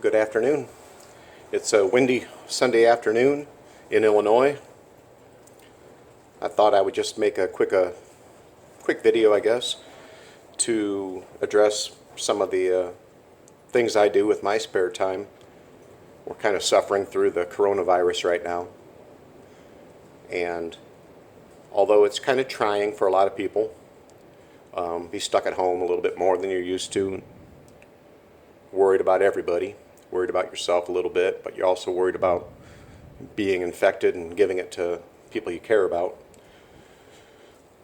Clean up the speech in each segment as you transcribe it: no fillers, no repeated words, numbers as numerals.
Good afternoon. It's a windy Sunday afternoon in Illinois. I thought I would just make a quick video, I guess, to address some of the things I do with my spare time. We're kind of suffering through the coronavirus right now, and although it's kind of trying for a lot of people, be stuck at home a little bit more than you're used to, worried about everybody, worried about yourself a little bit, but you're also worried about being infected and giving it to people you care about.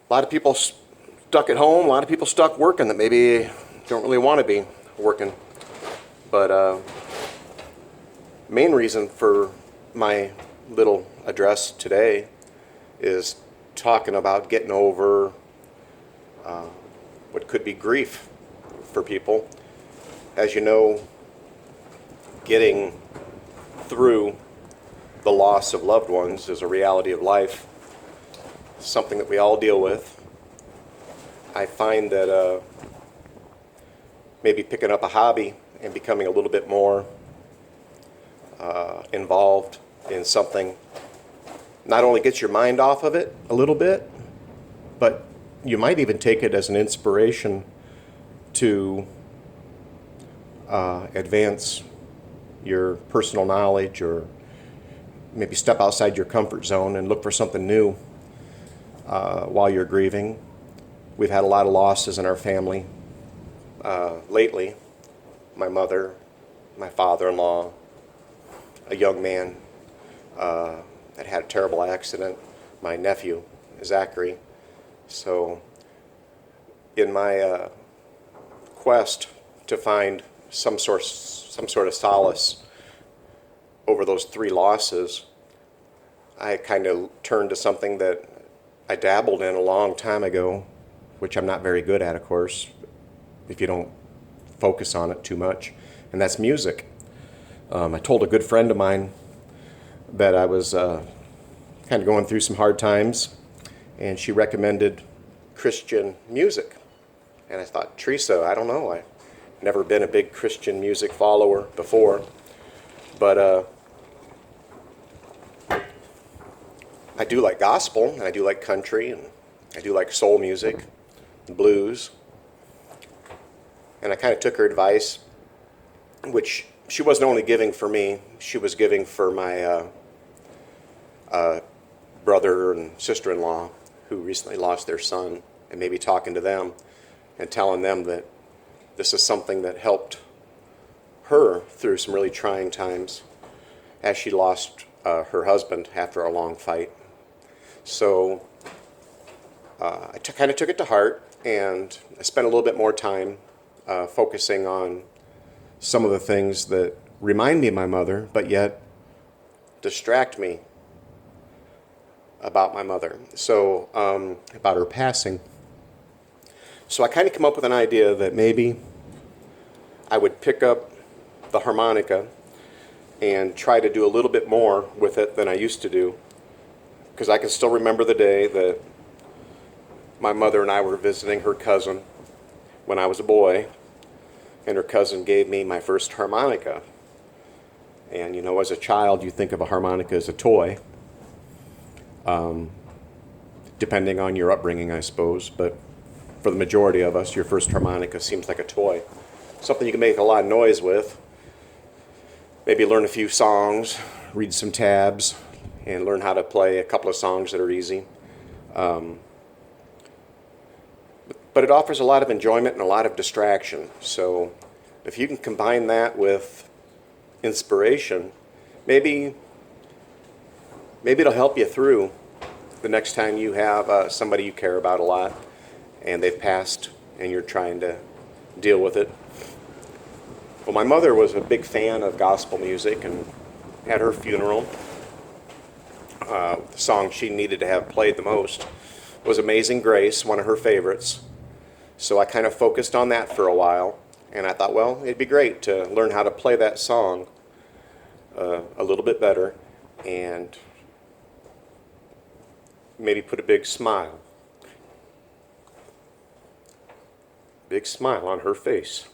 A lot of people stuck at home, a lot of people stuck working that maybe don't really want to be working. But main reason for my little address today is talking about getting over what could be grief for people. As you know, getting through the loss of loved ones is a reality of life, something that we all deal with. I find that maybe picking up a hobby and becoming a little bit more involved in something not only gets your mind off of it a little bit, but you might even take it as an inspiration to advance your personal knowledge, or maybe step outside your comfort zone and look for something new while you're grieving. We've had a lot of losses in our family lately. My mother, my father-in-law, a young man that had a terrible accident, my nephew, Zachary. So in my quest to find some sort of solace over those three losses, I kind of turned to something that I dabbled in a long time ago, which I'm not very good at, of course, if you don't focus on it too much, and that's music. I told a good friend of mine that I was kind of going through some hard times, and she recommended Christian music. And I thought, Teresa, I don't know, I've never been a big Christian music follower before, but I do like gospel, and I do like country, and I do like soul music, and blues. And I kind of took her advice, which she wasn't only giving for me, she was giving for my brother and sister-in-law who recently lost their son, and maybe talking to them and telling them that this is something that helped her through some really trying times as she lost her husband after a long fight. So I kind of took it to heart, and I spent a little bit more time focusing on some of the things that remind me of my mother, but yet distract me about my mother, so about her passing. So I kind of come up with an idea that maybe I would pick up the harmonica and try to do a little bit more with it than I used to do, because I can still remember the day that my mother and I were visiting her cousin when I was a boy, and her cousin gave me my first harmonica. And you know, as a child, you think of a harmonica as a toy, depending on your upbringing, I suppose, but for the majority of us, your first harmonica seems like a toy. Something you can make a lot of noise with. Maybe learn a few songs, read some tabs, and learn how to play a couple of songs that are easy. But it offers a lot of enjoyment and a lot of distraction. So if you can combine that with inspiration, maybe it'll help you through the next time you have somebody you care about a lot and they've passed and you're trying to deal with it. Well, my mother was a big fan of gospel music, and at her funeral, the song she needed to have played the most was Amazing Grace, one of her favorites. So I kind of focused on that for a while, and I thought, well, it'd be great to learn how to play that song a little bit better, and maybe put a big smile on her face.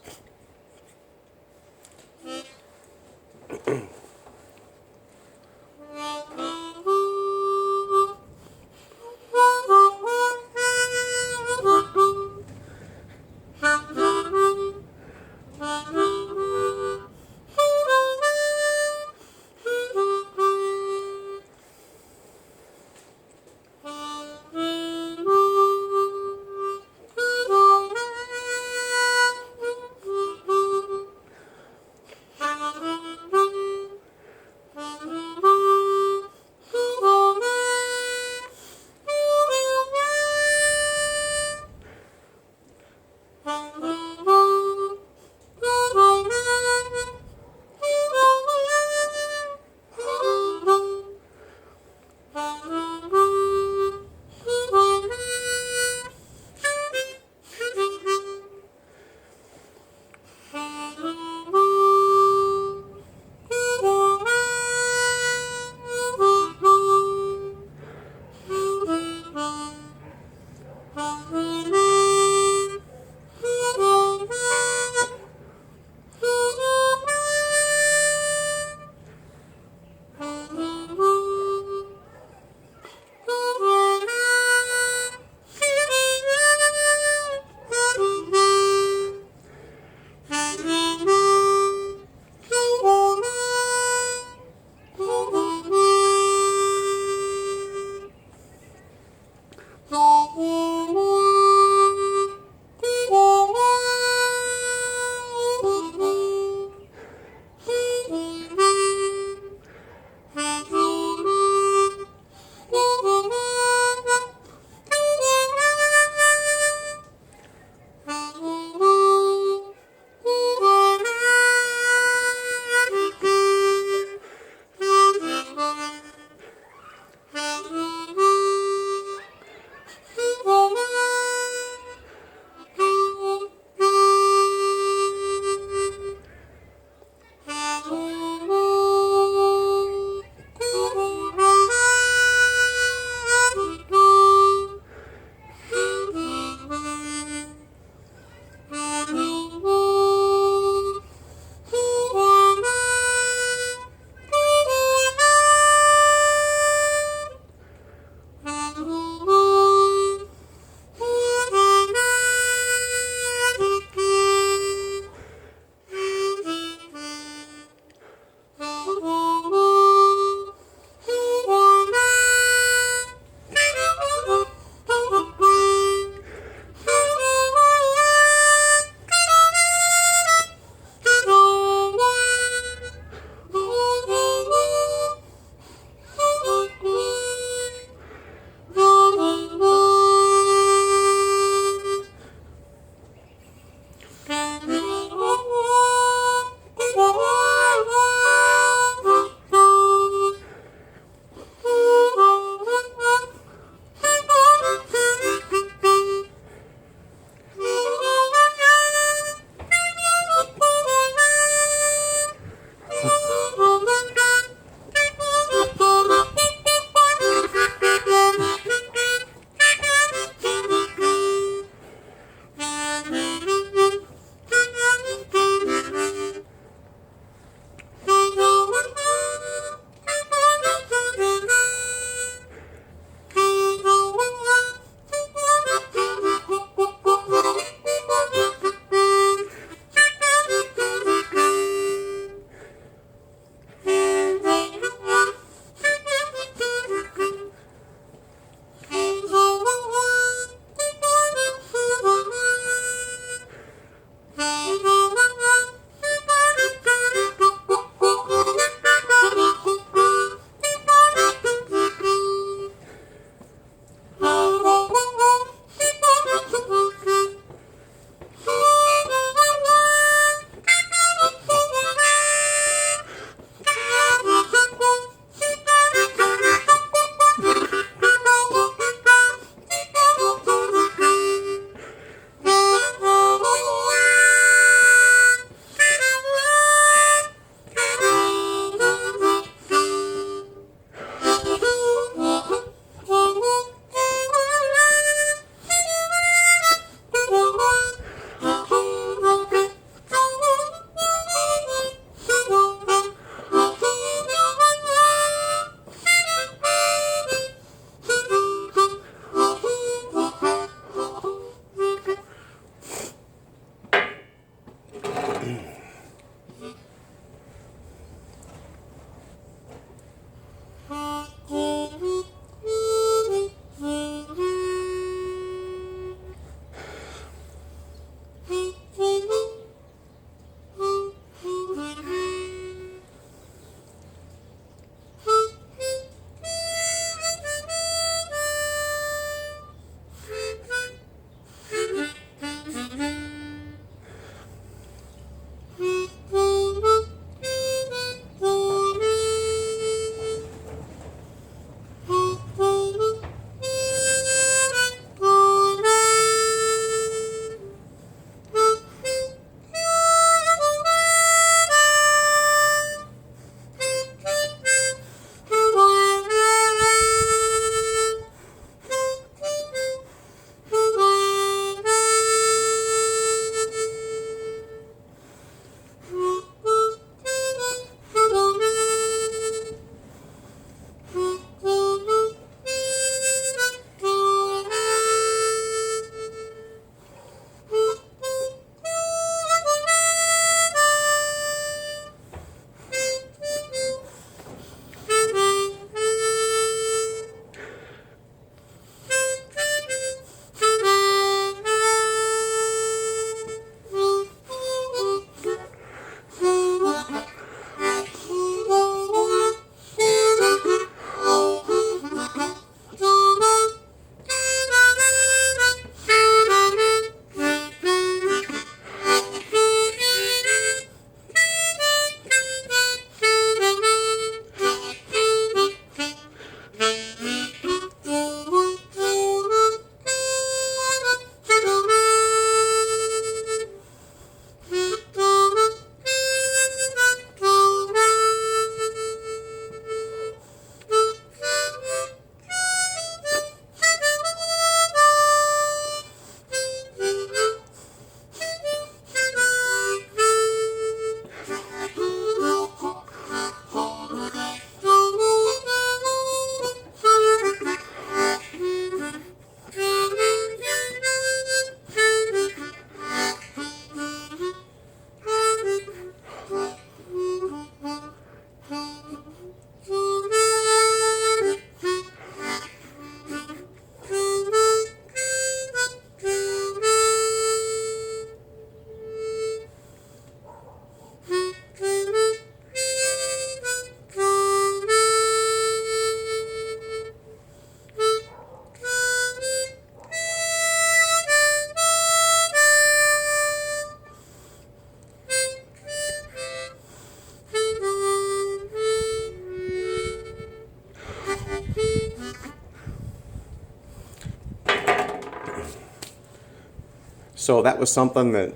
So that was something that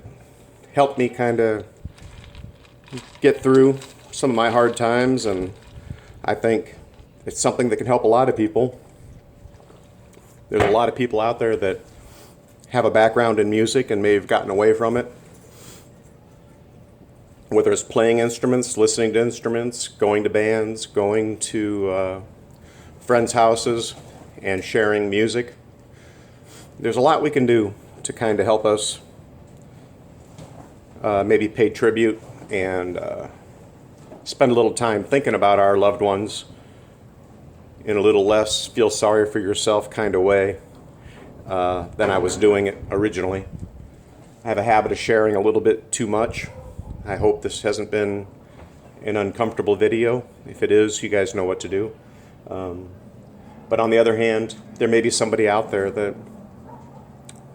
helped me kind of get through some of my hard times, and I think it's something that can help a lot of people. There's a lot of people out there that have a background in music and may have gotten away from it. Whether it's playing instruments, listening to instruments, going to bands, going to friends' houses and sharing music. There's a lot we can do to kind of help us maybe pay tribute and spend a little time thinking about our loved ones in a little less feel sorry for yourself kind of way than I was doing it originally. I have a habit of sharing a little bit too much. I hope this hasn't been an uncomfortable video. If it is, you guys know what to do. But on the other hand, there may be somebody out there that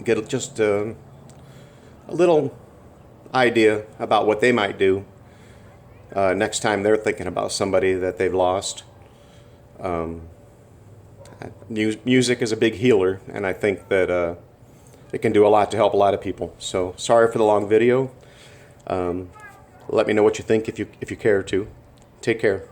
get just a little idea about what they might do next time they're thinking about somebody that they've lost. Music is a big healer, and I think that it can do a lot to help a lot of people. So sorry for the long video. Let me know what you think if you care to. Take care.